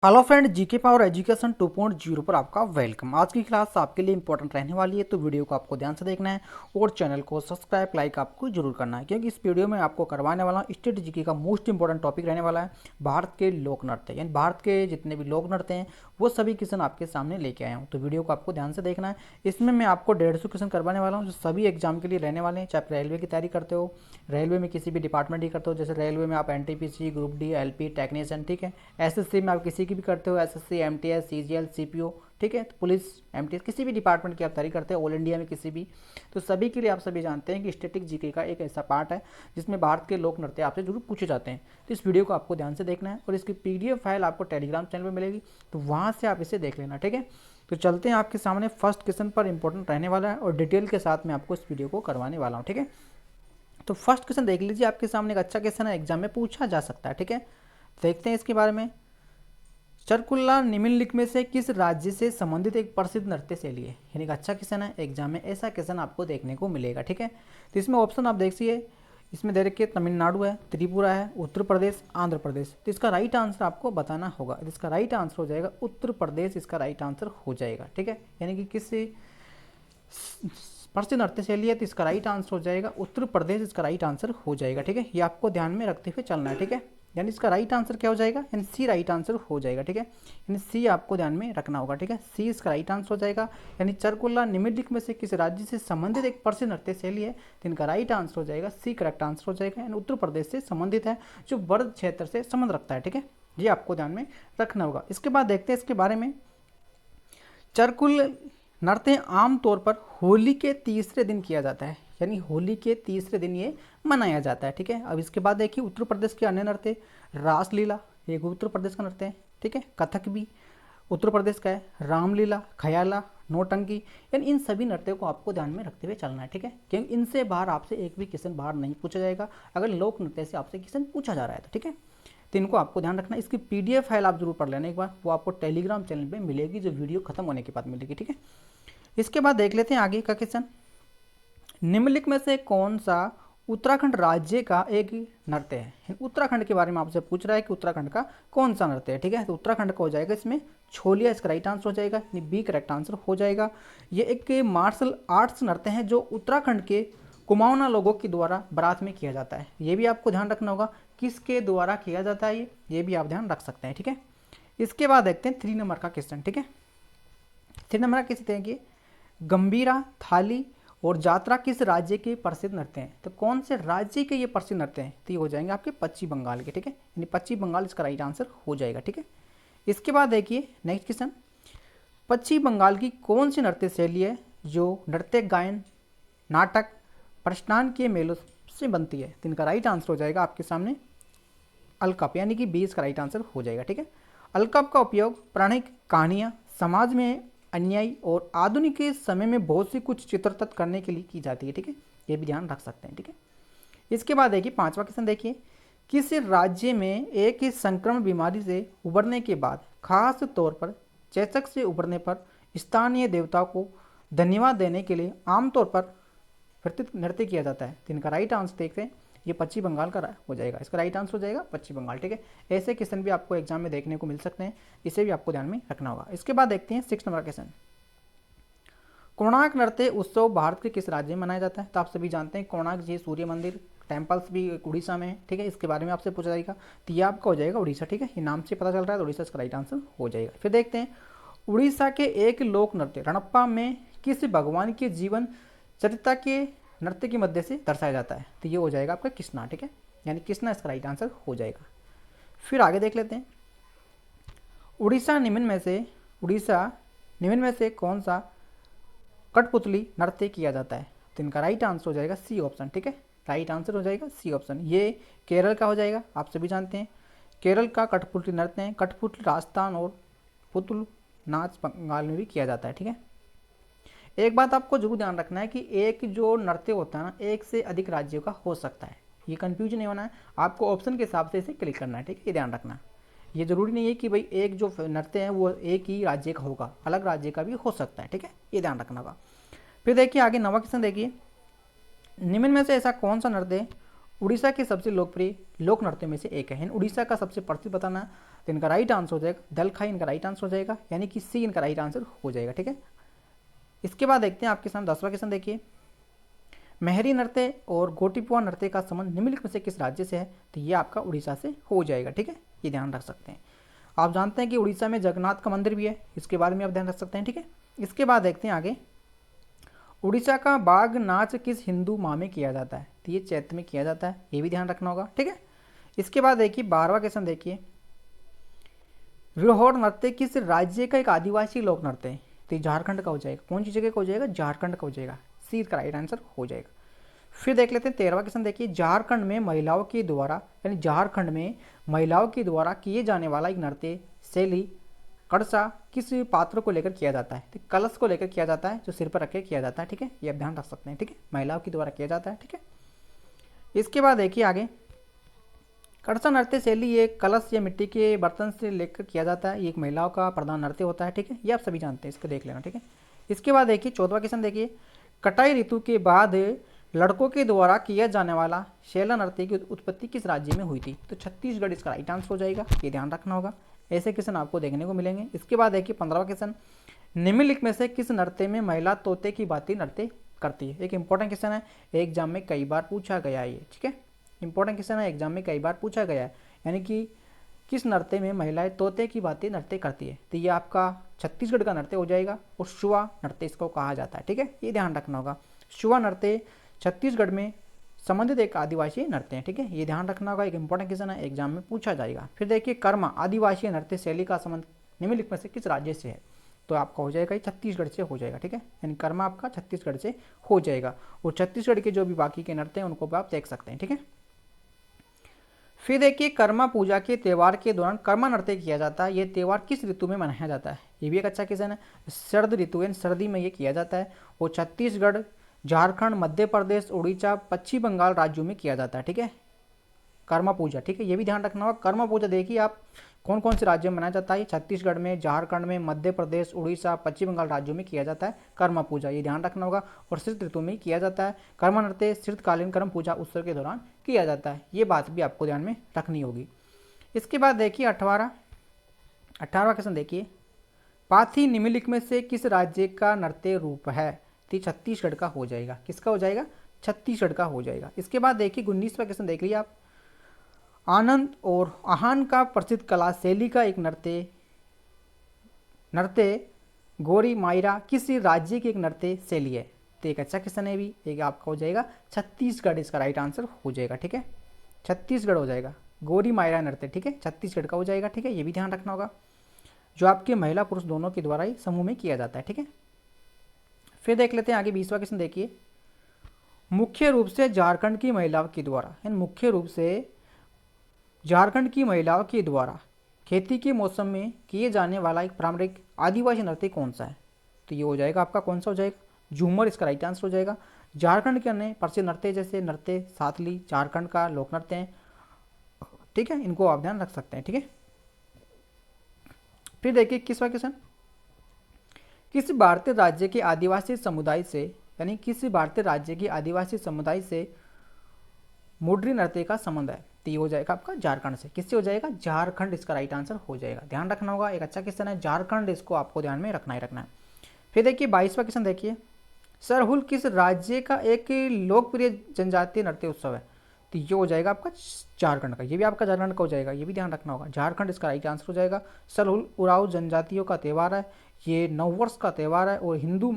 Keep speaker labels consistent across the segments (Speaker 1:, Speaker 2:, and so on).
Speaker 1: Hello friend, GK power education 2.0 पर आपका welcome. आज की क्लास आपके लिए इंपॉर्टेंट रहने वाली है, तो वीडियो को आपको ध्यान से देखना है और चैनल को सब्सक्राइब लाइक आपको जरूर करना है, क्योंकि इस वीडियो में आपको करवाने वाला स्टेट जीके का मोस्ट इंपॉर्टेंट टॉपिक रहने वाला है भारत के लोक नृत्य। यानी भारत के जितने भी लोक नृत्य हैं वो सभी क्वेश्चन आपके सामने लेके आया हूँ, तो वीडियो को आपको ध्यान से देखना है। इसमें मैं आपको 150 क्वेश्चन करवाने वाला हूँ जो सभी एग्जाम के लिए रहने वाले हैं, चाहे रेलवे की तैयारी करते हो, रेलवे में किसी भी डिपार्टमेंट की करते हो, जैसे रेलवे में आप NTPC, group D, LP, technician, ठीक है। एसएससी में आप किसी की भी करते हो, एसएससी, एमटीएस, सीजीएल, सीपीओ, ठीक है। तो पुलिस, एमटीएस, किसी भी डिपार्टमेंट की आप तैयारी करते हैं, ऑल इंडिया में किसी भी, तो सभी के लिए आप सभी जानते हैं कि स्टैटिक जीके का एक ऐसा पार्ट है जिसमें भारत के लोक नृत्य आपसे जरूर पूछे जाते हैं। तो इस वीडियो को आपको ध्यान से देखना है और इसकी पीडीएफ फाइल आपको टेलीग्राम चैनल पर मिलेगी, तो वहाँ से आप इसे देख लेना, ठीक है। तो चलते हैं आपके सामने फर्स्ट क्वेश्चन पर इंपॉर्टेंट रहने वाला है और डिटेल के साथ मैं आपको इस वीडियो को करवाने वाला हूँ, ठीक है। तो फर्स्ट क्वेश्चन देख लीजिए, आपके सामने एक अच्छा क्वेश्चन है, एग्जाम में पूछा जा सकता है, ठीक है। देखते हैं इसके बारे में। चरकुल्ला निम्नलिखित में से किस राज्य से संबंधित एक प्रसिद्ध नृत्य शैली है? यानी कि अच्छा क्वेश्चन है, एग्जाम में ऐसा क्वेश्चन आपको देखने को मिलेगा, ठीक है। तो इसमें ऑप्शन आप देखिए, इसमें दे रखिए तमिलनाडु है, त्रिपुरा है, उत्तर प्रदेश, आंध्र प्रदेश। तो इसका राइट आंसर आपको बताना होगा। इसका राइट आंसर हो जाएगा उत्तर प्रदेश, इसका राइट आंसर हो जाएगा, ठीक है। यानी कि किसी प्रसिद्ध नृत्य शैली है तो इसका राइट आंसर हो जाएगा उत्तर प्रदेश, इसका राइट आंसर हो जाएगा, ठीक है। ये आपको ध्यान में रखते हुए चलना है, ठीक है। यानी इसका राइट आंसर क्या हो जाएगा, यानी सी राइट आंसर हो जाएगा, ठीक है। यानी सी आपको ध्यान में रखना होगा, ठीक है। सी इसका राइट आंसर हो जाएगा। यानी चरकुल्ला निम्नलिखित में से किस राज्य से संबंधित एक प्रसिद्ध नृत्य शैली है, तो इनका राइट आंसर हो जाएगा सी, करेक्ट आंसर हो जाएगा। यानी उत्तर प्रदेश से संबंधित है, जो वर्ध क्षेत्र से संबंध रखता है, ठीक है। ये आपको ध्यान में रखना होगा। इसके बाद देखते हैं इसके बारे में। चरकुल नृत्य आमतौर पर होली के तीसरे दिन किया जाता है, यानी होली के तीसरे दिन ये मनाया जाता है, ठीक है। अब इसके बाद देखिए उत्तर प्रदेश के अन्य नृत्य, रासलीला एक उत्तर प्रदेश का नृत्य है, ठीक है। कथक भी उत्तर प्रदेश का है, रामलीला, खयाला, नौटंकी, यानी इन सभी नृत्यों को आपको ध्यान में रखते हुए चलना है, ठीक है। क्योंकि इनसे बाहर आपसे एक भी क्वेश्चन बाहर नहीं पूछा जाएगा अगर लोक नृत्य से आपसे क्वेश्चन पूछा जा रहा है तो, ठीक है। तो इनको आपको ध्यान रखना। इसकी पीडीएफ फाइल आप जरूर पढ़ लेना एक बार, वो आपको टेलीग्राम चैनल पे मिलेगी, जो वीडियो खत्म होने के बाद मिलेगी, ठीक है। इसके बाद देख लेते हैं आगे का क्वेश्चन। निम्नलिखित में से कौन सा उत्तराखंड राज्य का एक नृत्य है? उत्तराखंड के बारे में आपसे पूछ रहा है कि उत्तराखंड का कौन सा नृत्य है, ठीक है। तो उत्तराखंड का हो जाएगा इसमें छोलिया, इसका राइट आंसर हो जाएगा, यानी बी करेक्ट आंसर हो जाएगा। ये एक मार्शल आर्ट्स नृत्य है जो उत्तराखंड के कुमाऊना लोगों के द्वारा बारात में किया जाता है। ये भी आपको ध्यान रखना होगा, किसके द्वारा किया जाता है ये भी आप ध्यान रख सकते हैं, ठीक है। इसके बाद देखते हैं 3 नंबर का क्वेश्चन, ठीक है। 3 नंबर का क्वेश्चन है कि गंभीरा, थाली और जात्रा किस राज्य के प्रसिद्ध नृत्य हैं? तो कौन से राज्य के ये प्रसिद्ध नृत्य हैं? तो ये हो जाएंगे आपके पश्चिम बंगाल के, ठीक है। यानी पश्चिम बंगाल इसका राइट आंसर हो जाएगा, ठीक है। इसके बाद देखिए नेक्स्ट क्वेश्चन, पश्चिम बंगाल की कौन सी नृत्य शैली है जो नृत्य, गायन, नाटक, प्रस्थान के मेलों से बनती है? तो इनका राइट आंसर हो जाएगा आपके सामने अलकप, यानी कि 20 का राइट आंसर हो जाएगा, ठीक है। अलकप का उपयोग पौराणिक कहानियाँ, समाज में अन्यायी और आधुनिक के समय में बहुत सी कुछ चित्रतत करने के लिए की जाती है, ठीक है। ये भी ध्यान रख सकते हैं, ठीक है। इसके बाद देखिए 5वां क्वेश्चन देखिए, किस राज्य में एक ही संक्रमण बीमारी से उबरने के बाद खास तौर पर चेचक से उबरने पर स्थानीय देवताओं को धन्यवाद देने के लिए आमतौर पर नृत्य किया जाता है? तो इनका राइट आंसर देखते हैं, ये पश्चिम बंगाल का हो जाएगा, इसका राइट आंसर हो जाएगा पश्चिम बंगाल, ठीक है। ऐसे क्वेश्चन भी आपको एग्जाम में देखने को मिल सकते हैं, इसे भी आपको ध्यान में रखना होगा। इसके बाद देखते हैं 6 नंबर क्वेश्चन, कोणार्क नृत्य उत्सव भारत के किस राज्य में मनाया जाता है? तो आप सभी जानते हैं कोणार्क जी सूर्य मंदिर टेम्पल्स भी उड़ीसा में है, ठीक है। इसके बारे में आपसे पूछा जाएगा, तो ये आपका हो जाएगा उड़ीसा, ठीक है। ये नाम से पता चल रहा है तो उड़ीसा इसका राइट आंसर हो जाएगा। फिर देखते हैं उड़ीसा के एक लोक नृत्य रणप्पा में किस भगवान के जीवन चरित्र के नृत्य के मध्य से दर्शाया जाता है? तो ये हो जाएगा आपका कृष्णा, ठीक है। यानी कृष्णा इसका राइट आंसर हो जाएगा। फिर आगे देख लेते हैं, उड़ीसा निम्न में से कौन सा कठपुतली नृत्य किया जाता है? तो इनका राइट आंसर हो जाएगा सी ऑप्शन, ठीक है। राइट आंसर हो जाएगा सी ऑप्शन। ये केरल का हो जाएगा, आप सभी जानते हैं केरल का कठपुतली नृत्य है। कठपुतली राजस्थान और पुतुल नाच बंगाल में भी किया जाता है, ठीक है। एक बात आपको जरूर ध्यान रखना है कि एक जो नृत्य होता है ना, एक से अधिक राज्यों का हो सकता है, ये कंफ्यूजन नहीं होना है, आपको ऑप्शन के हिसाब से इसे क्लिक करना है, ठीक है। ये ध्यान रखना, ये जरूरी नहीं है कि भाई एक जो नृत्य है वो एक ही राज्य का होगा, अलग राज्य का भी हो सकता है, ठीक है। ये ध्यान रखना होगा। फिर देखिए आगे 9वां क्वेश्चन देखिए, निम्न में से ऐसा कौन सा नृत्य उड़ीसा के सबसे लोकप्रिय लोक नृत्य में से एक है। उड़ीसा का सबसे प्रसिद्ध बताना, तो इनका राइट आंसर हो जाएगा दलखाई, इनका राइट आंसर हो जाएगा, यानी कि सी इनका राइट आंसर हो जाएगा। ठीक है, इसके बाद देखते हैं आपके सामने 10वां क्वेश्चन देखिए, मेहरी नृत्य और गोटीपुआ नृत्य का संबंध निम्नलिखित में से किस राज्य से है? तो ये आपका उड़ीसा से हो जाएगा। ठीक है, ये ध्यान रख सकते हैं। आप जानते हैं कि उड़ीसा में जगन्नाथ का मंदिर भी है, इसके बारे में आप ध्यान रख सकते हैं। ठीक है, इसके बाद देखते हैं आगे, उड़ीसा का बाघ नाच किस हिंदू माह में किया जाता है? तो ये चैत्र में किया जाता है, ये भी ध्यान रखना होगा। ठीक है, इसके बाद देखिए 12वां क्वेश्चन देखिए, विरहोर नृत्य किस राज्य का एक आदिवासी लोक नृत्य है? तो झारखंड का हो जाएगा। कौन सी जगह का हो जाएगा? झारखंड का हो जाएगा, सी का राइट आंसर हो जाएगा। फिर देख लेते हैं 13वां क्वेश्चन देखिए, झारखंड में महिलाओं के द्वारा, यानी झारखंड में महिलाओं के द्वारा किए जाने वाला एक नृत्य शैली कड़सा किस पात्र को लेकर किया जाता है? तो कलश को लेकर किया जाता है, जो सिर पर रख के किया जाता है। ठीक है, ये आप ध्यान रख सकते हैं। ठीक है, महिलाओं के द्वारा किया जाता है। ठीक है, इसके बाद देखिए आगे, कड़सा नृत्य शैली एक कलश या मिट्टी के बर्तन से लेकर किया जाता है, ये एक महिलाओं का प्रधान नृत्य होता है। ठीक है, ये आप सभी जानते हैं, इसको देख लेना। ठीक है, इसके बाद देखिए 14वां क्वेश्चन देखिए, कटाई ऋतु के बाद लड़कों के द्वारा किया जाने वाला शैला नृत्य की उत्पत्ति किस राज्य में हुई थी? तो छत्तीसगढ़ इसका राइट आंसर हो जाएगा, ये ध्यान रखना होगा। ऐसे क्वेश्चन आपको देखने को मिलेंगे। इसके बाद देखिए 15वां क्वेश्चन, निम्नलिखित में से किस नृत्य में महिला तोते की भांति नृत्य करती है? एक इंपॉर्टेंट क्वेश्चन है, एग्जाम में कई बार पूछा गया है ये। ठीक है, इंपॉर्टेंट क्वेश्चन है, एग्जाम में कई बार पूछा गया है, यानी कि किस नृत्य में महिलाएं तोते की भांति नृत्य करती है? तो ये आपका छत्तीसगढ़ का नृत्य हो जाएगा, और शुआ नृत्य इसको कहा जाता है। ठीक है, ये ध्यान रखना होगा। शुआ नृत्य छत्तीसगढ़ में संबंधित एक आदिवासी नृत्य है। ठीक है, ये ध्यान रखना होगा, एक इंपॉर्टेंट क्वेश्चन है, एग्जाम में पूछा जाएगा। फिर देखिए कर्मा आदिवासी नृत्य शैली का संबंध निम्नलिखित में से किस राज्य से है? तो आपका हो जाएगा ये छत्तीसगढ़ से हो जाएगा। ठीक है, यानी कर्मा आपका छत्तीसगढ़ से हो जाएगा, और छत्तीसगढ़ के जो भी बाकी के नृत्य हैं उनको भी आप देख सकते हैं। ठीक है, फिर देखिए कर्मा पूजा के त्यौहार के दौरान कर्मा नृत्य किया जाता है, ये त्यौहार किस ऋतु में मनाया जाता है? ये भी एक अच्छा क्वेश्चन है। शरद ऋतु यानी सर्दी में ये किया जाता है, और छत्तीसगढ़, झारखंड, मध्य प्रदेश, उड़ीसा, पश्चिम बंगाल राज्यों में किया जाता है। ठीक है, कर्मा पूजा। ठीक है, ये भी ध्यान रखना होगा। कर्मा पूजा देखिए आप कौन कौन से राज्यों में मनाया जाता है? छत्तीसगढ़ में, झारखंड में, मध्य प्रदेश, उड़ीसा, पश्चिम बंगाल राज्यों में किया जाता है कर्मा पूजा, ये ध्यान रखना होगा। और शीत ऋतु में किया जाता है। कर्मा नृत्य शीतकालीन कर्म पूजा उत्सव के दौरान किया जाता है, ये बात भी आपको ध्यान में रखनी होगी। इसके बाद देखिए 18वां क्वेश्चन देखिए, पाथी निम्नलिखित में से किस राज्य का नृत्य रूप है? तो छत्तीसगढ़ का हो जाएगा। किसका हो जाएगा? छत्तीसगढ़ का हो जाएगा। इसके बाद देखिए 19वां क्वेश्चन देख लीजिए आप, आनंद और आहान का प्रसिद्ध कला शैली का एक नृत्य गोरी मायरा किस राज्य की एक नृत्य शैली है? तो एक अच्छा क्वेश्चन है भी, एक आपका हो जाएगा छत्तीसगढ़, इसका राइट आंसर हो जाएगा। ठीक है, छत्तीसगढ़ हो जाएगा, गोरी मायरा नृत्य। ठीक है, छत्तीसगढ़ का हो जाएगा। ठीक है, ये भी ध्यान रखना होगा, जो आपके महिला पुरुष दोनों के द्वारा ही समूह में किया जाता है। ठीक है, फिर देख लेते हैं आगे 20वां क्वेश्चन देखिए, मुख्य रूप से झारखंड की महिलाओं के द्वारा, मुख्य रूप से झारखंड की महिलाओं के द्वारा खेती के मौसम में किए जाने वाला एक पारंपरिक आदिवासी नृत्य कौन सा है? तो ये हो जाएगा आपका कौन सा हो जाएगा? झूमर, इसका राइट आंसर हो जाएगा। झारखंड के अन्य प्रसिद्ध नृत्य जैसे नृत्य साथली झारखंड का लोक नृत्य है। ठीक है, इनको आप ध्यान रख सकते हैं। ठीक है, फिर देखिए 21वां क्वेश्चन, किस भारतीय राज्य के आदिवासी समुदाय से, यानी किस भारतीय राज्य के आदिवासी समुदाय से मुड्री नृत्य का संबंध है? तो ये हो जाएगा आपका झारखंड से। किससे हो जाएगा? झारखंड, इसका राइट आंसर हो जाएगा। ध्यान रखना होगा, एक अच्छा क्वेश्चन है, झारखंड, इसको आपको ध्यान में रखना ही रखना है। फिर देखिए 22वां क्वेश्चन देखिए, सरहुल किस राज्य का एक लोकप्रिय जनजातीय नृत्य उत्सव है? तो ये हो जाएगा आपका झारखंड का, ये भी आपका झारखंड का हो जाएगा, ये भी ध्यान रखना होगा। झारखंड इसका राइट आंसर हो जाएगा। सरहुल उराव जनजातियों का त्यौहार है, ये नववर्ष का त्यौहार है, और हिंदू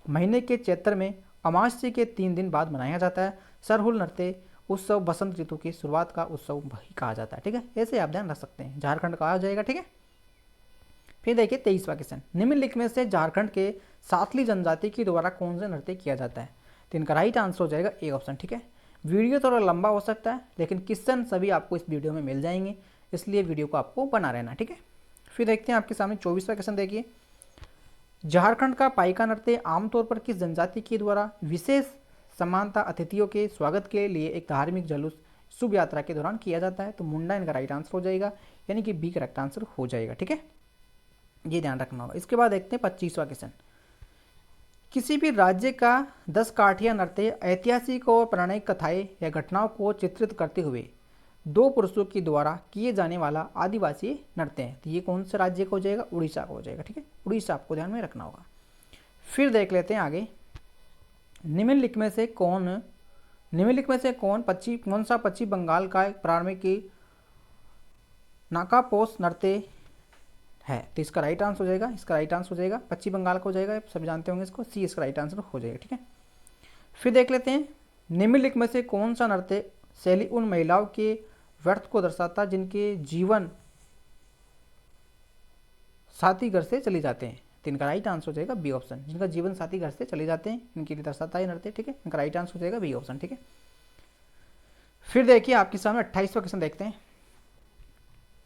Speaker 1: महीने के चैत्र में अमावस्या के 3 दिन बाद मनाया जाता है। सरहुल नृत्य उत्सव बसंत ऋतु की शुरुआत का उत्सव भी कहा जाता है। ठीक है, ऐसे आप ध्यान रख सकते हैं, झारखंड का आ जाएगा। ठीक है, फिर देखिए 23वां क्वेश्चन, निम्नलिखित में से झारखंड के सातली जनजाति के द्वारा कौन सा नृत्य किया जाता है? तो इनका राइट आंसर हो जाएगा ए ऑप्शन। ठीक है, वीडियो थोड़ा लंबा हो सकता है, लेकिन क्वेश्चन सभी आपको इस वीडियो में मिल जाएंगे, इसलिए वीडियो को आपको बना रहना। ठीक है, फिर देखते हैं आपके सामने 24वां क्वेश्चन देखिए, झारखंड का पाइका नृत्य आमतौर पर किस जनजाति के द्वारा विशेष समानता अतिथियों के स्वागत के लिए एक धार्मिक जुलूस शुभ यात्रा के दौरान किया जाता है? तो मुंडा इनका राइट आंसर हो जाएगा, यानी कि बी का राइट आंसर हो जाएगा। ठीक है, ये ध्यान रखना होगा। इसके बाद देखते हैं 25वां क्वेश्चन, किसी भी राज्य का 10 काठिया नृत्य ऐतिहासिक और पौराणिक कथाएं या घटनाओं को चित्रित करते हुए दो पुरुषों के द्वारा किए जाने वाला आदिवासी नृत्य है। तो ये कौन से राज्य का हो जाएगा? उड़ीसा का हो जाएगा। ठीक है, उड़ीसा आपको ध्यान में रखना होगा। फिर देख लेते हैं आगे, निम्नलिखित में से कौन सा पश्चिम बंगाल का प्रारंभिक नाकापोस नृत्य है? तो इसका राइट आंसर हो जाएगा पश्चिम बंगाल का हो जाएगा। आप सब जानते होंगे इसको, सी इसका राइट आंसर हो जाएगा। ठीक है, फिर देख लेते हैं, निम्नलिखित में से कौन सा नृत्य शैली उन महिलाओं के व्यर्थ को दर्शाता जिनके जीवन साथी घर से चले जाते हैं? तो इनका राइट आंसर हो जाएगा बी ऑप्शन, जिनका जीवन साथी घर से चले जाते हैं इनके लिए दर्शाता है नृत्य। ठीक है, इनका राइट आंसर हो जाएगा बी ऑप्शन। ठीक है, फिर देखिए आपके सामने 28वां क्वेश्चन देखते हैं,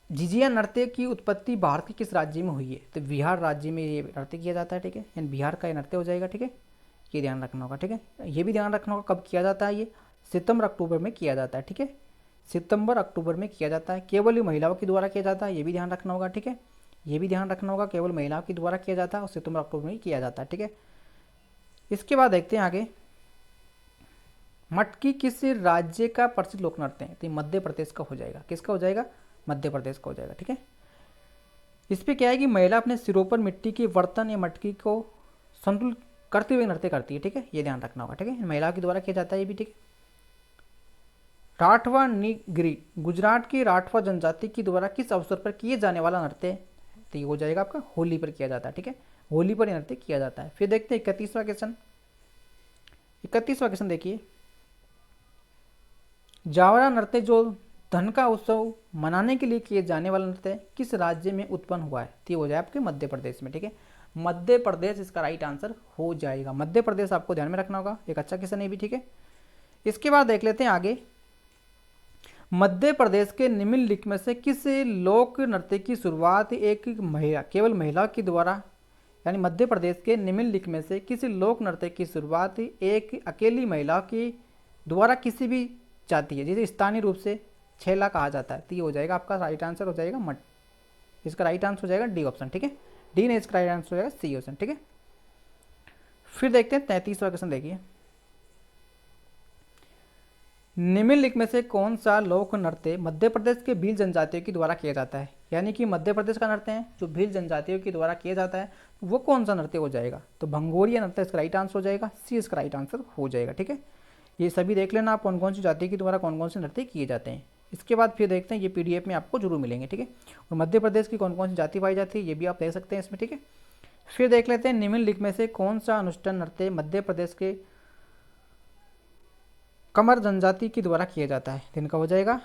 Speaker 1: झिझिया नृत्य की उत्पत्ति भारत के किस राज्य में हुई है? तो बिहार राज्य में ये नृत्य किया जाता है। ठीक है, यानी बिहार का ये नृत्य हो जाएगा। ठीक है, ये ध्यान रखना होगा। ठीक है, ये भी ध्यान रखना होगा कब किया जाता है, ये सितंबर अक्टूबर में किया जाता है। ठीक है, सितंबर अक्टूबर में किया जाता है। केवल ये महिलाओं के द्वारा किया जाता है, ये भी ध्यान रखना होगा। ठीक है, ये भी ध्यान रखना होगा, केवल महिलाओं के द्वारा किया जाता है और सितंबर अक्टूबर में किया जाता है। ठीक है, इसके बाद देखते हैं आगे, मटकी किस राज्य का प्रसिद्ध लोक नृत्य है? तो मध्य प्रदेश का हो जाएगा। किसका हो जाएगा? मध्य प्रदेश का हो जाएगा। ठीक है, इस पे क्या है कि महिला अपने सिरों पर मिट्टी के बर्तन या मटकी को संतुलित करते हुए नृत्य करती है। ठीक है, ये ध्यान रखना होगा। ठीक है, महिलाओं के द्वारा किया जाता है ये भी। ठीक है, राठवा निगरी गुजरात की राठवा जनजाति के द्वारा किस अवसर पर किए जाने वाला नृत्य है? तो ये हो जाएगा आपका होली पर किया जाता है। ठीक है, होली पर नृत्य किया जाता है। फिर देखते हैं 31वां क्वेश्चन देखिए, जावरा नृत्य जो धन का उत्सव मनाने के लिए किए जाने वाला नृत्य किस राज्य में उत्पन्न हुआ है? तो ये हो जाए आपके मध्य प्रदेश में। ठीक है, मध्य प्रदेश इसका राइट आंसर हो जाएगा। मध्य प्रदेश आपको ध्यान में रखना होगा, एक अच्छा क्वेश्चन है भी। ठीक है, इसके बाद देख लेते हैं आगे, मध्य प्रदेश के निम्नलिखित में से किस लोक नृत्य की शुरुआत एक महिला, केवल महिला के द्वारा, यानी मध्य प्रदेश के निम्नलिखित में से किस लोक नृत्य की शुरुआत एक अकेली महिला के द्वारा किसी भी जाती है, जिसे स्थानीय रूप से छेला कहा जाता है? तो ये हो जाएगा आपका राइट आंसर हो जाएगा मट, इसका राइट आंसर हो जाएगा डी ऑप्शन। ठीक है, डी नहीं, इसका राइट आंसर हो जाएगा सी ऑप्शन। ठीक है, फिर देखते हैं 33वां क्वेश्चन देखिए, निम्नलिखित में से कौन सा लोक नृत्य मध्य प्रदेश के भील जनजातियों के द्वारा किया जाता है? यानी कि मध्य प्रदेश का नृत्य है जो भील जनजातियों के द्वारा किया जाता है, वो कौन सा नृत्य हो जाएगा? तो भंगोरिया नृत्य इसका राइट आंसर हो जाएगा, सी इसका राइट आंसर हो जाएगा। ठीक है, ये सभी देख लेना आप कौन कौन सी जाति के द्वारा कौन कौन से नृत्य किए जाते हैं। इसके बाद फिर देखते हैं, ये पीडीएफ में आपको जरूर मिलेंगे। ठीक है, और मध्य प्रदेश की कौन कौन सी जाति पाई जाती है ये भी आप देख सकते हैं इसमें। ठीक है, फिर देख लेते हैं, निम्नलिखित में से कौन सा अनुष्ठान नृत्य मध्य प्रदेश के कमर जनजाति के द्वारा किया जाता है? इनका हो जाएगा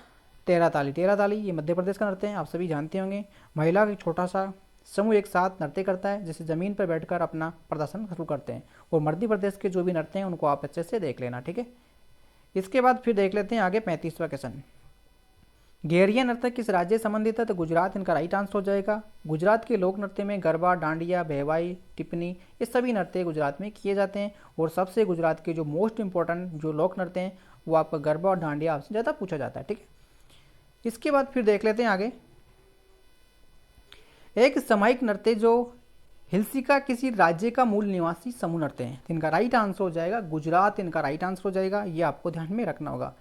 Speaker 1: तेरा ताली। तेरा ताली ये मध्य प्रदेश का नृत्य है, आप सभी जानते होंगे। महिला का छोटा सा समूह एक साथ नृत्य करता है, जैसे जमीन पर बैठकर अपना प्रदर्शन शुरू करते हैं। और मध्य प्रदेश के जो भी नृत्य हैं उनको आप अच्छे से देख लेना। ठीक है, इसके बाद फिर देख लेते हैं आगे 35वां क्वेश्चन, घेरिया नृत्य किस राज्य से संबंधित है? तो गुजरात इनका राइट आंसर हो जाएगा। गुजरात के लोक नृत्य में गरबा, डांडिया, बेहवाई, टिप्पणी ये सभी नृत्य गुजरात में किए जाते हैं। और सबसे गुजरात के जो मोस्ट इंपॉर्टेंट जो लोक नृत्य हैं वो आपका गरबा और डांडिया आपसे ज़्यादा पूछा जाता है। ठीक है, इसके बाद फिर देख लेते हैं आगे, एक सामयिक नृत्य जो हिल्सिका किसी राज्य का मूल निवासी समूह नृत्य है? इनका राइट आंसर हो जाएगा गुजरात, इनका राइट आंसर हो जाएगा। ये आपको ध्यान में रखना होगा।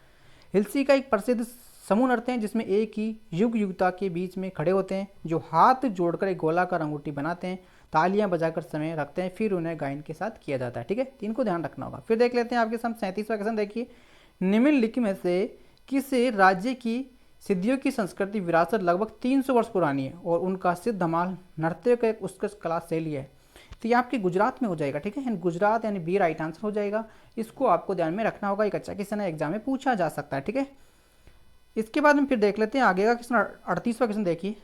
Speaker 1: हिल्सिका एक प्रसिद्ध समूह नृत्य हैं जिसमें एक ही युगता के बीच में खड़े होते हैं, जो हाथ जोड़कर एक गोलाकार अंगूठी बनाते हैं, तालियां बजाकर समय रखते हैं, फिर उन्हें गायन के साथ किया जाता है। ठीक है, इनको ध्यान रखना होगा। फिर देख लेते हैं आपके सामने 37वां क्वेश्चन देखिए, निम्नलिखित में से किस राज्य की सिद्धियों की संस्कृति विरासत लगभग 300 वर्ष पुरानी है और उनका सिद्ध धमाल नृत्य का एक उत्कृष्ट कला शैली है? तो ये आपके गुजरात में हो जाएगा। ठीक है, गुजरात यानी बी राइट आंसर हो जाएगा। इसको आपको ध्यान में रखना होगा, एक अच्छा क्वेश्चन है, एग्जाम में पूछा जा सकता है। ठीक है, इसके बाद हम फिर देख लेते हैं आगे का क्वेश्चन 38वां क्वेश्चन देखिए,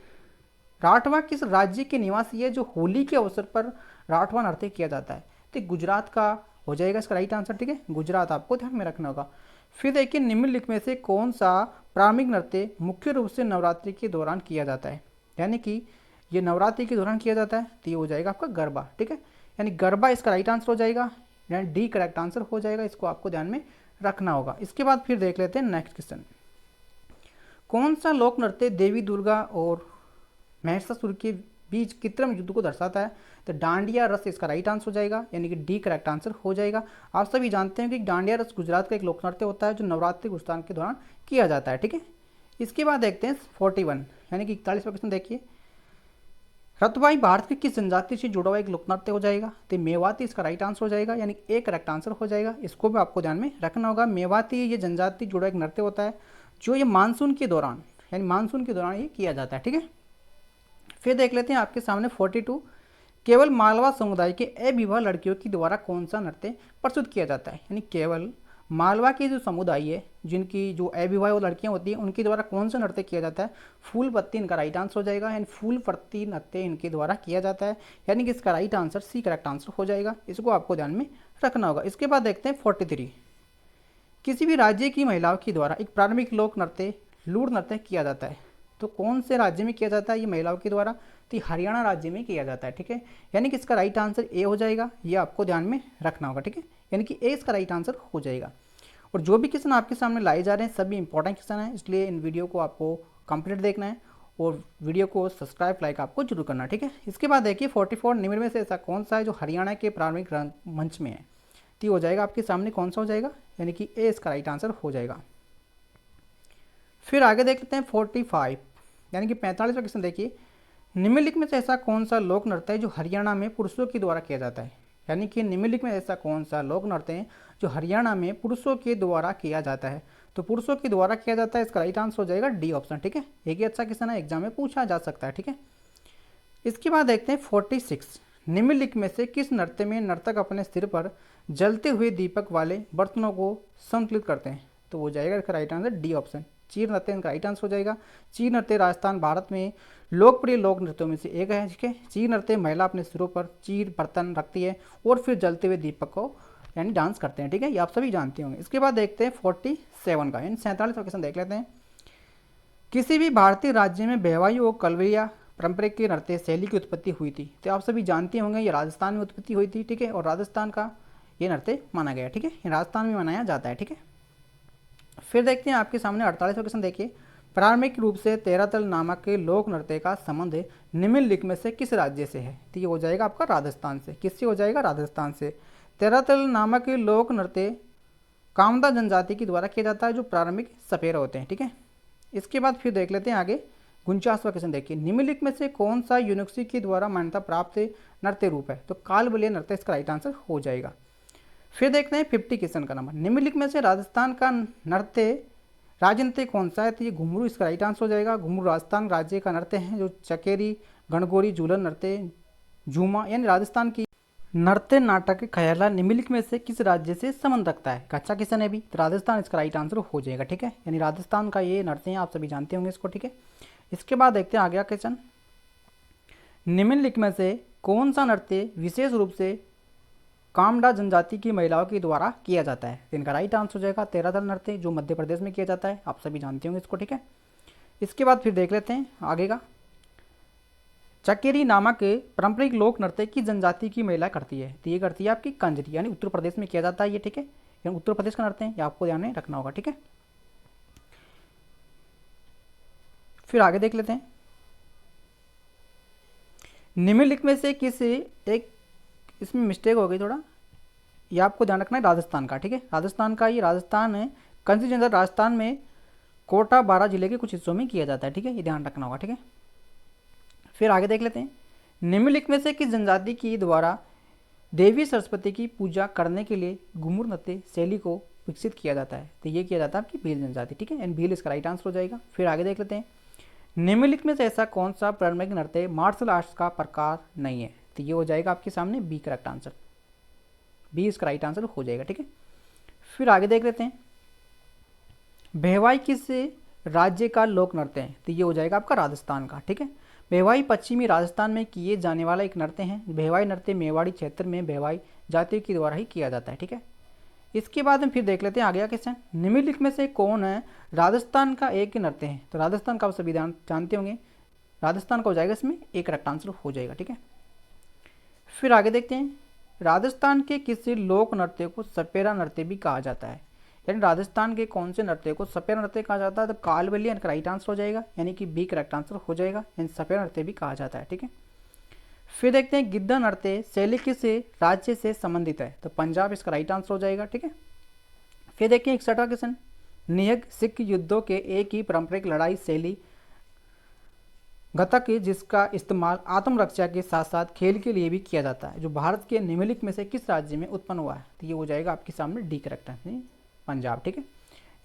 Speaker 1: राठवा किस राज्य के निवासी है जो होली के अवसर पर राठवा नृत्य किया जाता है? तो गुजरात का हो जाएगा इसका राइट आंसर। ठीक है, गुजरात आपको ध्यान में रखना होगा। फिर देखिए, निम्नलिखित में से कौन सा प्रारंभिक नृत्य मुख्य रूप से नवरात्रि के दौरान किया जाता है? यानी कि ये नवरात्रि के दौरान किया जाता है, तो ये हो जाएगा आपका गरबा। ठीक है, यानी गरबा इसका राइट आंसर हो जाएगा, यानी डी करेक्ट आंसर हो जाएगा। इसको आपको ध्यान में रखना होगा। इसके बाद फिर देख लेते हैं नेक्स्ट क्वेश्चन, कौन सा लोक नृत्य देवी दुर्गा और महिषासुर के बीच कृत्रिम युद्ध को दर्शाता है। तो डांडिया रस इसका राइट आंसर हो जाएगा, यानी कि डी करेक्ट आंसर हो जाएगा। आप सभी जानते हैं कि डांडिया रस गुजरात का एक लोक नृत्य होता है जो नवरात्रि गुस्तान के दौरान किया जाता है, ठीक है। इसके बाद देखते हैं 41 यानी कि 41वां क्वेश्चन देखिए, रतबाई भारत की किस जनजाति से जुड़ा हुआ एक लोक नृत्य हो जाएगा। तो मेवाती इसका राइट आंसर हो जाएगा, यानी एक करेक्ट आंसर हो जाएगा। इसको भी आपको ध्यान में रखना होगा। मेवाती ये जनजाति जुड़ा एक नृत्य होता है जो ये मानसून के दौरान, यानी मानसून के दौरान ये किया जाता है, ठीक है। फिर देख लेते हैं आपके सामने 42, केवल मालवा समुदाय के अविवाह लड़कियों के द्वारा कौन सा नृत्य प्रस्तुत किया जाता है। यानी केवल मालवा के जो समुदाय है, जिनकी जो अविवाह लड़कियां होती हैं, उनके द्वारा कौन सा नृत्य किया जाता है। फूल पत्ती इनका राइट आंसर हो जाएगा, यानी फूल पत्ती नृत्य इनके द्वारा किया जाता है, यानी कि इसका right answer C correct answer हो जाएगा। इसको आपको ध्यान में रखना होगा। इसके बाद देखते हैं 43, किसी भी राज्य की महिलाओं के द्वारा एक प्रारंभिक लोक नृत्य लूढ़ नृत्य किया जाता है। तो कौन से राज्य में किया जाता है ये महिलाओं के द्वारा। तो हरियाणा राज्य में किया जाता है, ठीक है। यानी कि इसका राइट आंसर ए हो जाएगा, ये आपको ध्यान में रखना होगा, ठीक है। यानी कि ए इसका राइट आंसर हो जाएगा। और जो भी क्वेश्चन आपके सामने लाए जा रहे हैं सभी इंपॉर्टेंट क्वेश्चन हैं, इसलिए इन वीडियो को आपको कंप्लीट देखना है और वीडियो को सब्सक्राइब लाइक आपको जरूर करना है, ठीक है। इसके बाद देखिए 44, निम्न में से ऐसा कौन सा है जो हरियाणा के प्रारंभिक मंच में है। तो हो जाएगा आपके सामने कौन सा हो जाएगा, यानी कि ए इसका राइट आंसर हो जाएगा। फिर आगे देख लेते हैं 45 यानी कि 45वां क्वेश्चन देखिए, निम्नलिखित में से ऐसा कौन सा लोक नृत्य है जो हरियाणा में पुरुषों के द्वारा किया जाता है। यानी कि निम्नलिखित में ऐसा कौन सा लोक नृत्य है जो हरियाणा में पुरुषों के द्वारा किया जाता है। तो पुरुषों के द्वारा किया जाता है, इसका राइट आंसर हो जाएगा डी ऑप्शन, ठीक है। एक ही अच्छा क्वेश्चन है, एग्जाम में पूछा जा सकता है, ठीक है। इसके बाद देखते हैं 46, निम्नलिखित में से किस नृत्य में नर्तक अपने सिर पर जलते हुए दीपक वाले बर्तनों को संतुलित करते हैं। तो वो जाएगा इसका राइट आंसर डी ऑप्शन, चीर नृत्य इनका राइट आंसर हो जाएगा। चीर नृत्य राजस्थान भारत में लोकप्रिय लोक नृत्यों में से एक है, ठीक है। चीर नृत्य महिला अपने सिरों पर चीर बर्तन रखती है और फिर जलते हुए दीपक को यानी डांस करते हैं, ठीक है। ये आप सभी जानते होंगे। इसके बाद देखते हैं 47 का, यानी 47वां क्वेश्चन देख लेते हैं, किसी भी भारतीय राज्य में बेवाई और कलवरिया पारंपरिक की नृत्य शैली की उत्पत्ति हुई थी। तो आप सभी जानते होंगे ये राजस्थान में उत्पत्ति हुई थी, ठीक है। और राजस्थान का ये नृत्य माना गया, ठीक है। ये राजस्थान में मनाया जाता है, ठीक है। फिर देखते हैं आपके सामने 48वां क्वेश्चन देखिए, प्रारंभिक रूप से तेरातल नामक के लोक नृत्य का संबंध निम्नलिखित में से किस राज्य से है। तो ये हो जाएगा आपका राजस्थान से। किससे हो जाएगा, राजस्थान से। तेरातल नामक लोक नृत्य कामदा जनजाति के द्वारा किया जाता है जो प्रारंभिक सपेरा होते हैं, ठीक है। इसके बाद फिर देख लेते हैं आगे 49वां क्वेश्चन देखिए, निम्नलिखित में से कौन सा यूनिवर्सिटी के द्वारा मान्यता प्राप्त नृत्य रूप है। तो कालबलीय नृत्य इसका राइट आंसर हो जाएगा। फिर देखते हैं 50 क्वेश्चन का नंबर, निम्नलिखित में से राजस्थान का नृत्य राज्य नृत्य कौन सा है। तो ये घुंघरू इसका राइट आंसर हो जाएगा। घुंघरू राजस्थान राज्य का नृत्य है जो चकेरी, गणगौरी, झूलन नृत्य, झूमा यानी राजस्थान की नृत्य नाटक खयाला निम्नलिखित में से किस राज्य से संबंध रखता है। अच्छा क्वेश्चन है भी, तो राजस्थान इसका राइट आंसर हो जाएगा, ठीक है। यानी राजस्थान का ये नृत्य है, आप सभी जानते होंगे इसको, ठीक है। इसके बाद देखते हैं आगे क्वेश्चन, निम्नलिखित में से कौन सा नृत्य विशेष रूप से कामडा जनजाति की महिलाओं के द्वारा किया जाता है। तो इनका राइट आंसर हो जाएगा तेरातल नृत्य जो मध्य प्रदेश में किया जाता है, आप सभी जानते होंगे इसको, ठीक है। इसके बाद फिर देख लेते हैं आगे का, चकेरी नामक पारंपरिक लोक नृत्य की जनजाति की महिला करती है। तो ये करती है आपकी कंजरी, यानी उत्तर प्रदेश में किया जाता है ये, ठीक है। यानी उत्तर प्रदेश का नृत्य है, ये आपको ध्यान में रखना होगा, ठीक है। फिर आगे देख लेते हैं, निम्नलिखित में से किस एक, इसमें मिस्टेक हो गई थोड़ा, ये आपको ध्यान रखना है राजस्थान का, ठीक है। राजस्थान का ये राजस्थान है, कंजरी जनजाति राजस्थान में कोटा बारां जिले के कुछ हिस्सों में किया जाता है, ठीक है। ये ध्यान रखना होगा, ठीक है। फिर आगे देख लेते हैं, निम्नलिखित में से किस जनजाति की द्वारा देवी सरस्वती की पूजा करने के लिए घुमुर नृत्य शैली को विकसित किया जाता है। तो ये किया जाता है आपकी भील जनजाति, ठीक है। एंड भील इसका राइट आंसर हो जाएगा। फिर आगे देख लेते हैं, निम्नलिखित में से ऐसा कौन सा प्रारंभिक नृत्य मार्शल आर्ट्स का प्रकार नहीं है। तो ये हो जाएगा आपके सामने बी करेक्ट आंसर, बी इसका राइट आंसर हो जाएगा, ठीक है। फिर आगे देख लेते हैं, बेहवाई किस राज्य का लोक नृत्य है। तो ये हो जाएगा आपका राजस्थान का, ठीक है। बेहवाई पश्चिमी राजस्थान में किए जाने वाला एक नृत्य है। बेहवाई नृत्य मेवाड़ी क्षेत्र में बेहवाई जाति के द्वारा ही किया जाता है, ठीक है। इसके बाद हम फिर देख लेते हैं आगे क्वेश्चन, निम्नलिखित में से कौन है राजस्थान का एक नृत्य है। तो राजस्थान का आप सभी जानते होंगे, राजस्थान का हो जाएगा इसमें एक करेक्ट आंसर हो जाएगा, ठीक है। फिर आगे देखते हैं, राजस्थान के किसी लोक नृत्य को सपेरा नृत्य भी कहा जाता है। यानी राजस्थान के कौन से नृत्य को सपेरा नृत्य कहा जाता है। तो कालबेलिया इनका राइट आंसर हो जाएगा, यानी कि बी करेक्ट आंसर हो जाएगा। यानी सपेरा नृत्य भी कहा जाता है, ठीक है। फिर देखते हैं गिद्दा नृत्य शैली किस राज्य से संबंधित है, तो पंजाब इसका राइट आंसर हो जाएगा। ठीक है, फिर देखिए 61वां क्वेश्चन, नियग सिख युद्धों के एक ही पारंपरिक लड़ाई शैली गतक जिसका इस्तेमाल आत्मरक्षा के साथ साथ खेल के लिए भी किया जाता है, जो भारत के निम्नलिखित में से किस राज्य में उत्पन्न हुआ है, तो ये हो जाएगा आपके सामने डी करेक्ट है, पंजाब। ठीक है,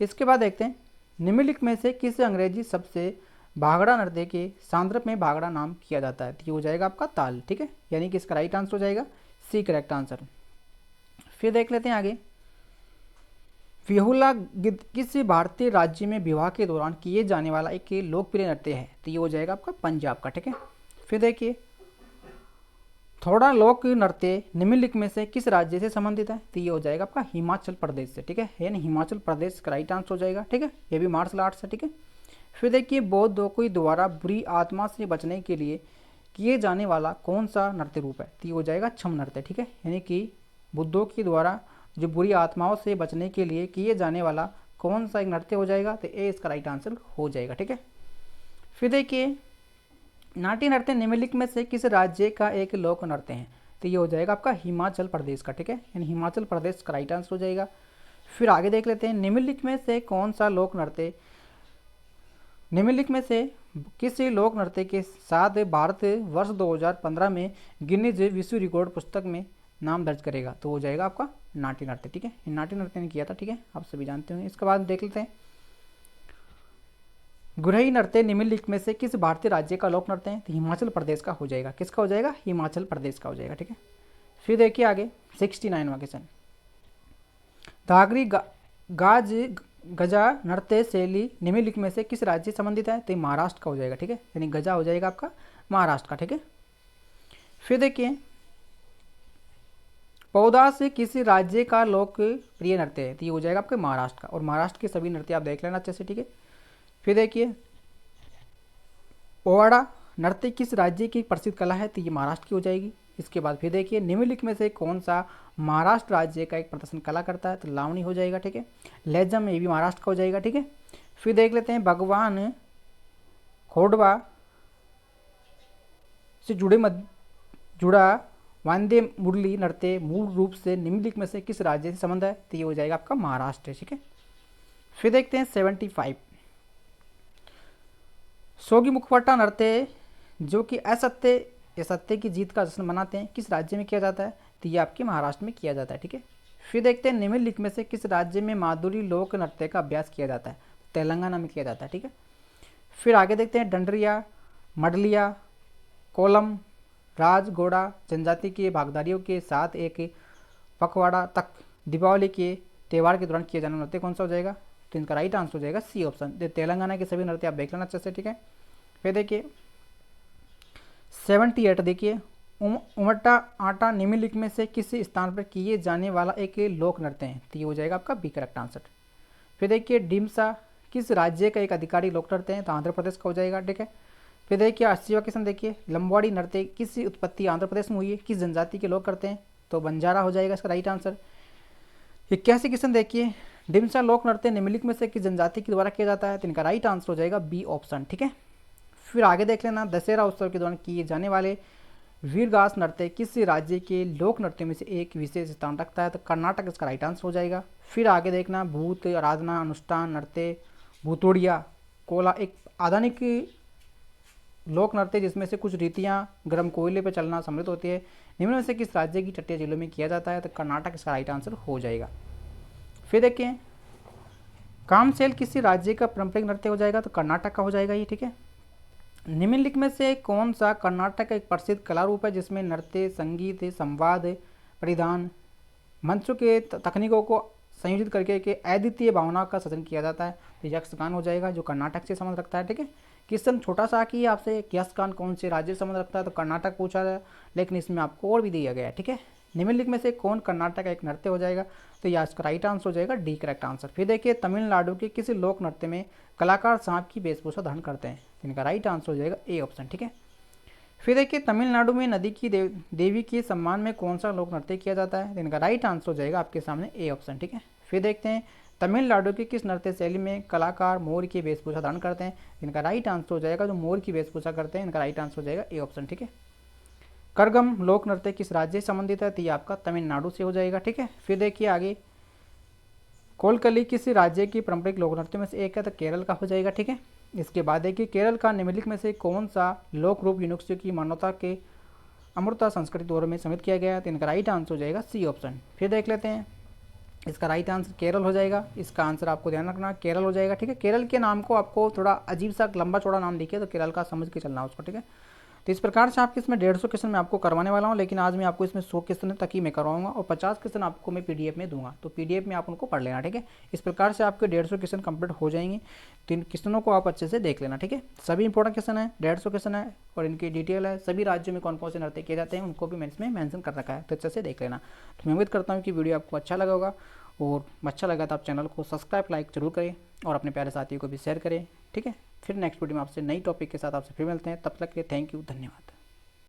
Speaker 1: इसके बाद देखते हैं निम्नलिखित में से किस अंग्रेजी शब्द से भांगड़ा नृत्य के सांदर्भ में भांगड़ा नाम किया जाता है, तो ये हो जाएगा आपका ताल। ठीक है, यानी कि इसका राइट आंसर हो जाएगा सी करेक्ट आंसर। फिर देख लेते हैं आगे, विहुला गिद्ध किस भारतीय राज्य में विवाह के दौरान किए जाने वाला एक लोकप्रिय नृत्य है, तो ये हो जाएगा आपका पंजाब का। ठीक है, फिर देखिए थोड़ा लोक नृत्य निम्नलिखित में से किस राज्य से संबंधित है, तो ये हो जाएगा आपका हिमाचल प्रदेश से। ठीक है, यानी हिमाचल प्रदेश का राइट आंसर हो जाएगा। ठीक है, ये भी मार्शल आर्ट्स है। ठीक है, फिर देखिए बौद्धों को द्वारा बुरी आत्मा से बचने के लिए किए जाने वाला कौन सा नृत्य रूप है, तो ये हो जाएगा छम नृत्य। ठीक है, यानी कि बुद्धों के द्वारा जो बुरी आत्माओं से बचने के लिए किए जाने वाला कौन सा एक नृत्य हो जाएगा, तो ए इसका राइट आंसर हो जाएगा। ठीक है, फिर देखिए नाट्य नृत्य निम्नलिखित में से किस राज्य का एक लोक नृत्य है, तो ये हो जाएगा आपका हिमाचल प्रदेश का। ठीक है, यानी हिमाचल प्रदेश का राइट आंसर हो जाएगा। फिर आगे देख लेते हैं निम्नलिखित में से कौन सा लोक नृत्य निम्नलिखित में से किस लोक नृत्य के साथ भारत वर्ष 2015 में गिनीज विश्व रिकॉर्ड पुस्तक में नाम दर्ज करेगा, तो हो जाएगा आपका नाट्य नृत्य। ठीक है, नाट्य नृत्य ने किया था। ठीक है, आप सभी जानते होंगे। इसके बाद देख लेते हैं गुरही नृत्य निम्नलिखित में से किस भारतीय राज्य का लोक नृत्य है, तो हिमाचल प्रदेश का हो जाएगा। किसका हो जाएगा, हिमाचल प्रदेश का हो जाएगा। ठीक है, फिर देखिए आगे 69वां क्वेश्चन, धागरी गाज गजा नृत्य शैली निम्नलिखित में से किस राज्य से संबंधित है, तो महाराष्ट्र का हो जाएगा। ठीक है, यानी गजा हो जाएगा आपका महाराष्ट्र का। ठीक है, फिर देखिए पौधा से किसी राज्य का लोकप्रिय नृत्य है, तो ये हो जाएगा आपके महाराष्ट्र का, और महाराष्ट्र के सभी नृत्य आप देख लेना अच्छे से। ठीक है, फिर देखिए पोवाड़ा नृत्य किस राज्य की प्रसिद्ध कला है, तो ये महाराष्ट्र की हो जाएगी। इसके बाद फिर देखिए निम्नलिखित में से कौन सा महाराष्ट्र राज्य का एक प्रदर्शन कला करता है, तो लावणी हो जाएगा। ठीक है, लेजम ये भी महाराष्ट्र का हो जाएगा। ठीक है, फिर देख लेते हैं भगवान खोडवा से जुड़ा वाद्य मुरली नृत्य मूल रूप से निम्नलिखित में से किस राज्य से संबंध है, तो ये हो जाएगा आपका महाराष्ट्र। ठीक है, फिर देखते हैं 75 सोगी मुखपट्टा नृत्य जो कि असत्य की जीत का जश्न मनाते हैं किस राज्य में किया जाता है, तो ये आपके महाराष्ट्र में किया जाता है। ठीक है, फिर देखते हैं निम्नलिखित में से किस राज्य में माधुरी लोक नृत्य का अभ्यास किया जाता है, तेलंगाना में किया जाता है। ठीक है, फिर आगे देखते हैं डंडरिया मडलिया कोलम राजगोड़ा जनजाति के भागीदारियों के साथ एक पखवाड़ा तक दीपावली के त्यौहार के दौरान किया जाना नृत्य कौन सा हो जाएगा, तो इनका राइट आंसर हो जाएगा सी ऑप्शन। तेलंगाना के सभी नृत्य आप देख लेना अच्छे से। ठीक है, फिर देखिए 78 देखिए उमट्टा आटा निम्नलिखित में से किस स्थान पर किए जाने वाला एक लोक नृत्य है, तो ये हो जाएगा आपका बी करेक्ट आंसर। फिर देखिए डिम्सा किस राज्य का एक अधिकारी लोक नृत्य है, तो आंध्र प्रदेश का हो जाएगा। ठीक है, फिर देखिए 80वां क्वेश्चन देखिए लंबाड़ी नृत्य किस उत्पत्ति आंध्र प्रदेश में हुई है, किस जनजाति के लोग करते हैं, तो बंजारा हो जाएगा इसका राइट आंसर। 81 क्वेश्चन देखिए डिम्सा लोक नृत्य निम्नलिखित में से किस जनजाति के द्वारा किया जाता है, तो इनका राइट आंसर हो जाएगा बी ऑप्शन। ठीक है, फिर आगे देख लेना दशहरा उत्सव के दौरान किए जाने वाले वीरगास नृत्य किस राज्य के लोक नृत्य में से एक विशेष स्थान रखता है, तो कर्नाटक इसका राइट आंसर हो जाएगा। फिर आगे देखना भूत आराधना अनुष्ठान नृत्य भूतोड़िया कोला एक आधुनिक लोक नृत्य जिसमें से कुछ रीतियाँ गर्म कोयले पर चलना सम्मिलित होती है, निम्न में से किस राज्य की तटीय जिलों में किया जाता है, तो कर्नाटक इसका राइट आंसर हो जाएगा। फिर देखिए कामसेल किसी राज्य का पारंपरिक नृत्य हो जाएगा, तो कर्नाटक का हो जाएगा ये। ठीक है, निम्नलिखित में से कौन सा कर्नाटक का एक प्रसिद्ध कला रूप है जिसमें नृत्य संगीत संवाद परिधान मंचों के तकनीकों को संयोजित करके एक अद्वितीय भावना का सृजन किया जाता है, तो यक्षगान हो जाएगा जो कर्नाटक से संबंध रखता है। ठीक है, क्वेश्चन छोटा सा कि आपसे यक्षगान कौन से राज्य से संबंध रखता है, तो कर्नाटक पूछा है, लेकिन इसमें आपको और भी दिया गया है। ठीक है, निम्नलिखित में से कौन कर्नाटक का एक नृत्य हो जाएगा, तो यह इसका राइट आंसर हो जाएगा डी करेक्ट आंसर। फिर देखिए तमिलनाडु के किसी लोक नृत्य में कलाकार सांप की वेशभूषा धारण करते हैं, इनका राइट आंसर हो जाएगा ए ऑप्शन। ठीक है, फिर देखिए तमिलनाडु में नदी की देवी के सम्मान में कौन सा लोक नृत्य किया जाता है, इनका राइट आंसर हो जाएगा आपके सामने ए ऑप्शन। ठीक है, फिर देखते हैं तमिलनाडु की किस नृत्य शैली में कलाकार मोर की वेशभूषा धारण करते हैं, इनका राइट आंसर हो जाएगा जो मोर की वेशभूषा करते हैं, इनका राइट आंसर हो जाएगा ए ऑप्शन। ठीक है, करगम लोक नृत्य किस राज्य से संबंधित है, तो ये आपका तमिलनाडु से हो जाएगा। ठीक है, फिर देखिए आगे, कोलकली किसी राज्य की पारंपरिक लोक नृत्य में से एक है, तो केरल का हो जाएगा। ठीक है, इसके बाद देखिए, केरल का निम्नलिखित में से कौन सा लोक रूप यूनेस्को की मानवता के अमृता संस्कृति दौर में सम्मिलित किया गया है, तो इनका राइट आंसर हो जाएगा सी ऑप्शन। फिर देख लेते हैं, इसका राइट आंसर केरल हो जाएगा। इसका आंसर आपको ध्यान रखना, केरल हो जाएगा। ठीक है, केरल के नाम को आपको थोड़ा अजीब सा लंबा चौड़ा नाम दिखे तो केरल का समझ के चलना उसको। ठीक है, तो इस प्रकार से आपके इसमें 150 क्वेश्चन मैं आपको करवाने वाला हूँ, लेकिन आज मैं आपको इसमें 100 क्वेश्चन तक ही मैं करवाऊंगा और 50 क्वेश्चन आपको मैं पीडीएफ में दूंगा, तो पीडीएफ में आप उनको पढ़ लेना। ठीक है, इस प्रकार से आपके 150 क्वेश्चन कंप्लीट हो जाएंगे। तो इन क्वेश्चनों को आप अच्छे से देख लेना। ठीक है, सभी इंपॉर्टेंट क्वेश्चन है, 150 क्वेश्चन है और इनकी डिटेल है, सभी राज्यों में कौन कौन से नृत्य किए जाते हैं उनको भी मैंने इसमें मैंशन कर रखा है, तो अच्छे से देख लेना। तो मैं उम्मीद करता हूँ कि वीडियो आपको अच्छा लगा होगा, और अच्छा लगा तो आप चैनल को सब्सक्राइब लाइक जरूर करें और अपने प्यारे साथियों को भी शेयर करें। ठीक है, फिर नेक्स्ट वीडियो में आपसे नई टॉपिक के साथ आपसे फिर मिलते हैं, तब तक के लिए थैंक यू, धन्यवाद।